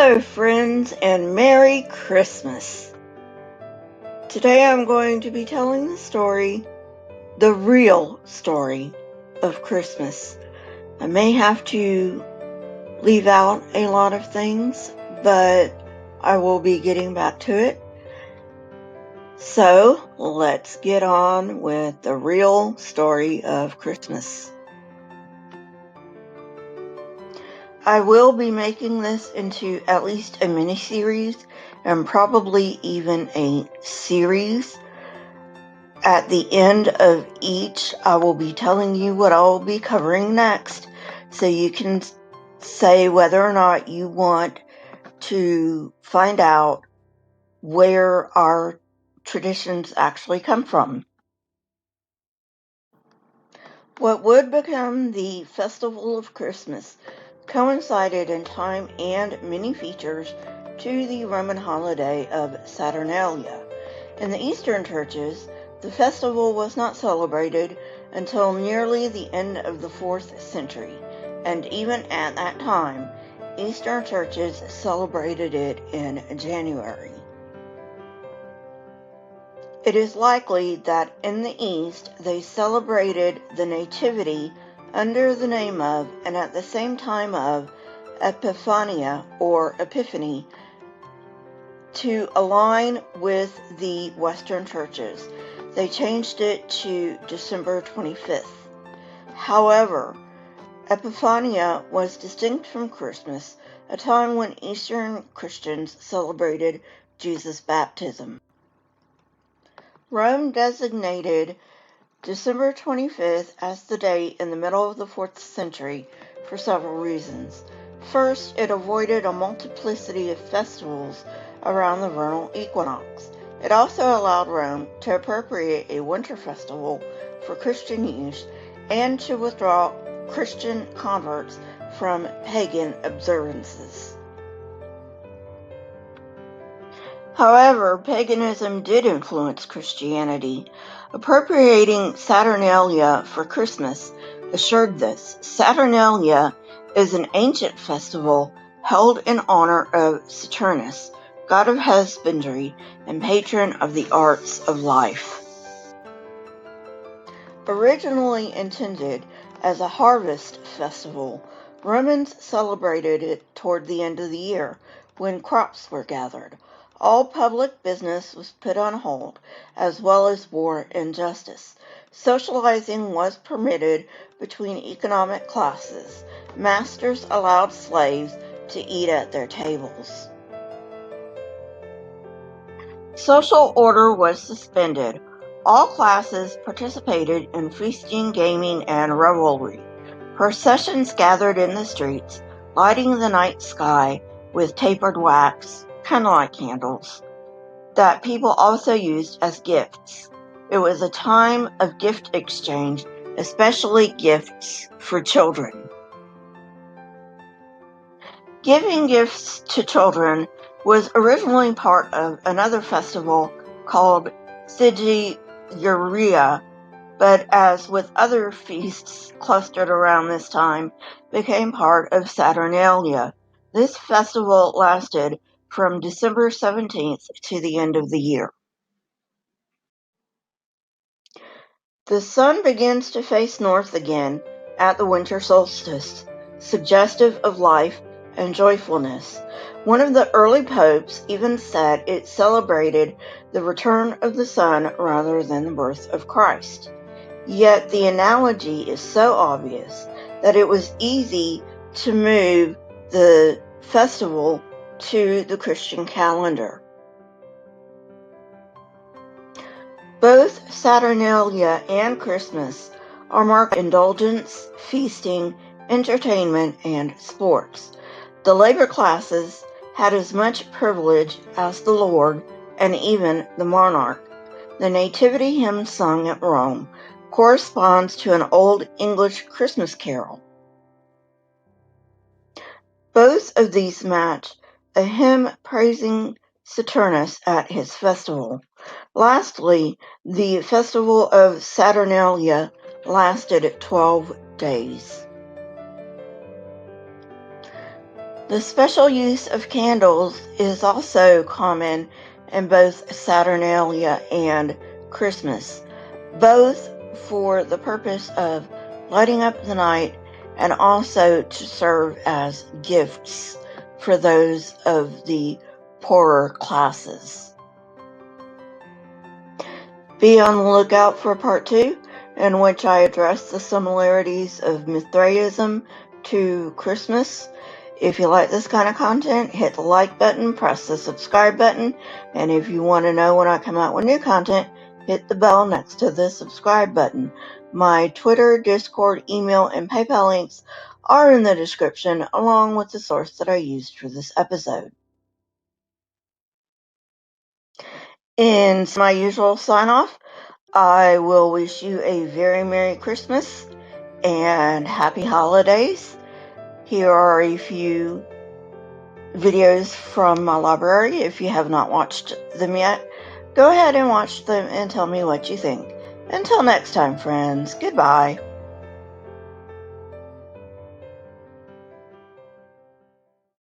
Hello, friends, and Merry Christmas. Today I'm going to be telling the real story of Christmas. I may have to leave out a lot of things, but I will be getting back to it. So let's get on with the real story of Christmas. I will be making this into at least a mini-series and probably even a series. At the end of each, I will be telling you what I will be covering next, so you can say whether or not you want to find out where our traditions actually come from. What would become the Festival of Christmas coincided in time and many features to the Roman holiday of Saturnalia. In the Eastern churches, the festival was not celebrated until nearly the end of the 4th century, and even at that time, Eastern churches celebrated it in January. It is likely that in the East they celebrated the Nativity under the name of, and at the same time of, Epiphania or Epiphany, to align with the Western churches. They changed it to December 25th. However, Epiphania was distinct from Christmas, a time when Eastern Christians celebrated Jesus' baptism. Rome designated December 25th as the date in the middle of the 4th century for several reasons. First, it avoided a multiplicity of festivals around the vernal equinox. It also allowed Rome to appropriate a winter festival for Christian use and to withdraw Christian converts from pagan observances. However, paganism did influence Christianity. Appropriating Saturnalia for Christmas assured this. Saturnalia is an ancient festival held in honor of Saturnus, god of husbandry and patron of the arts of life. Originally intended as a harvest festival, Romans celebrated it toward the end of the year when crops were gathered. All public business was put on hold, as well as war and justice. Socializing was permitted between economic classes. Masters allowed slaves to eat at their tables. Social order was suspended. All classes participated in feasting, gaming, and revelry. Processions gathered in the streets, lighting the night sky with tapered wax, kind of like candles, that people also used as gifts. It was a time of gift exchange, especially gifts for children. Giving gifts to children was originally part of another festival called Sigilliaria, but as with other feasts clustered around this time, became part of Saturnalia. This festival lasted from December 17th to the end of the year. The sun begins to face north again at the winter solstice, suggestive of life and joyfulness. One of the early popes even said it celebrated the return of the sun rather than the birth of Christ. Yet the analogy is so obvious that it was easy to move the festival to the Christian calendar. Both Saturnalia and Christmas are marked by indulgence, feasting, entertainment, and sports. The labor classes had as much privilege as the lord and even the monarch. The nativity hymn sung at Rome corresponds to an old English Christmas carol. Both of these match a hymn praising Saturnus at his festival. Lastly, the festival of Saturnalia lasted 12 days. The special use of candles is also common in both Saturnalia and Christmas, both for the purpose of lighting up the night and also to serve as gifts for those of the poorer classes. Be on the lookout for part 2, in which I address the similarities of Mithraism to Christmas. If you like this kind of content, hit the like button, press the subscribe button, and if you want to know when I come out with new content, hit the bell next to the subscribe button. My Twitter, Discord, email, and PayPal links are in the description, along with the source that I used for this episode. In my usual sign-off, I will wish you a very Merry Christmas and Happy Holidays. Here are a few videos from my library. If you have not watched them yet, go ahead and watch them and tell me what you think. Until next time, friends, goodbye.